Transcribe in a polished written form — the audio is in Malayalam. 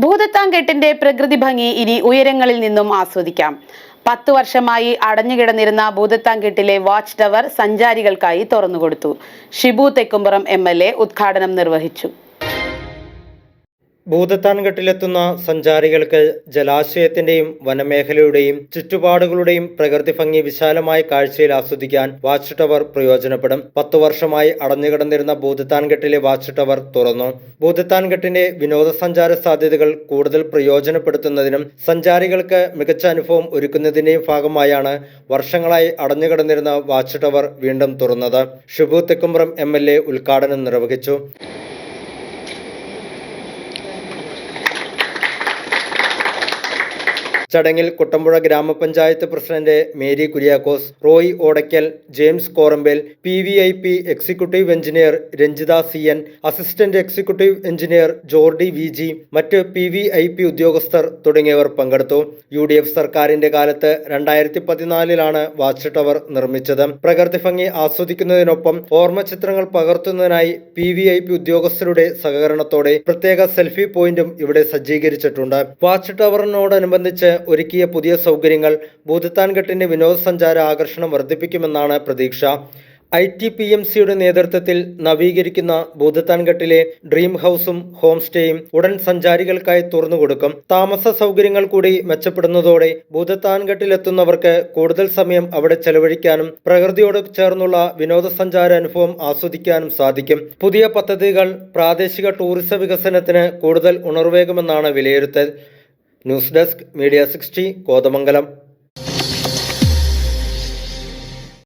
ഭൂതത്താൻകെട്ടിന്റെ പ്രകൃതി ഭംഗി ഇനി ഉയരങ്ങളിൽ നിന്നും ആസ്വദിക്കാം. 10 വർഷമായി അടഞ്ഞുകിടന്നിരുന്ന ഭൂതത്താൻകെട്ടിലെ വാച്ച് ടവർ സഞ്ചാരികൾക്കായി തുറന്നുകൊടുത്തു. ഷിബു തെക്കുംപുറം MLA ഉദ്ഘാടനം നിർവഹിച്ചു. ഭൂതത്താൻകെട്ടിലെത്തുന്ന സഞ്ചാരികൾക്ക് ജലാശയത്തിന്റെയും വനമേഖലയുടെയും ചുറ്റുപാടുകളുടെയും പ്രകൃതി ഭംഗി വിശാലമായ കാഴ്ചയിൽ ആസ്വദിക്കാൻ വാച്ച് ടവർ പ്രയോജനപ്പെടും. 10 വർഷമായി അടഞ്ഞുകിടന്നിരുന്ന ഭൂതത്താൻകെട്ടിലെ വാച്ച് ടവർ തുറന്നു. ഭൂതത്താൻകെട്ടിന്റെ വിനോദസഞ്ചാര സാധ്യതകൾ കൂടുതൽ പ്രയോജനപ്പെടുത്തുന്നതിനും സഞ്ചാരികൾക്ക് മികച്ച അനുഭവം ഒരുക്കുന്നതിന്റെയും ഭാഗമായാണ് വർഷങ്ങളായി അടഞ്ഞുകിടന്നിരുന്ന വാച്ച് ടവർ വീണ്ടും തുറന്നത്. ഷിബു തെക്കുംപുറം MLA ഉദ്ഘാടനം നിർവഹിച്ചു. ചടങ്ങിൽ കുട്ടമ്പുഴ ഗ്രാമപഞ്ചായത്ത് president Mary Kuriakose, Roy Odackal, James Korambel, PVIP executive engineer Ranjitha CN, assistant executive engineer Jordy VG, മറ്റ് PVIP ഉദ്യോഗസ്ഥർ തുടങ്ങിയവർ പങ്കെടുത്തു. UDF സർക്കാരിന്റെ കാലത്ത് 2014 വാച്ച് ടവർ നിർമ്മിച്ചത്. പ്രകൃതി ഭംഗി ആസ്വദിക്കുന്നതിനൊപ്പം ഓർമ്മചിത്രങ്ങൾ പകർത്തുന്നതിനായി PVIP ഉദ്യോഗസ്ഥരുടെ സഹകരണത്തോടെ പ്രത്യേക സെൽഫി പോയിന്റും ഇവിടെ സജ്ജീകരിച്ചിട്ടുണ്ട്. വാച്ച് ടവറിനോടനുബന്ധിച്ച് ഒരുക്കിയ പുതിയ സൗകര്യങ്ങൾ ഭൂതത്താൻകെട്ടിന്റെ വിനോദസഞ്ചാര ആകർഷണം വർദ്ധിപ്പിക്കുമെന്നാണ് പ്രതീക്ഷ. ITPMCയുടെ നേതൃത്വത്തിൽ നവീകരിക്കുന്ന ഭൂതത്താൻകെട്ടിലെ ഡ്രീം ഹൗസും ഹോം സ്റ്റേയും ഉടൻ സഞ്ചാരികൾക്കായി തുറന്നുകൊടുക്കും. താമസ സൗകര്യങ്ങൾ കൂടി മെച്ചപ്പെടുന്നതോടെ ഭൂതത്താൻകെട്ടിലെത്തുന്നവർക്ക് കൂടുതൽ സമയം അവിടെ ചെലവഴിക്കാനും പ്രകൃതിയോട് ചേർന്നുള്ള വിനോദസഞ്ചാര അനുഭവം ആസ്വദിക്കാനും സാധിക്കും. പുതിയ പദ്ധതികൾ പ്രാദേശിക ടൂറിസം വികസനത്തിന് കൂടുതൽ ഉണർവേകുമെന്നാണ് വിലയിരുത്തൽ. News desk media 60 Kothamangalam.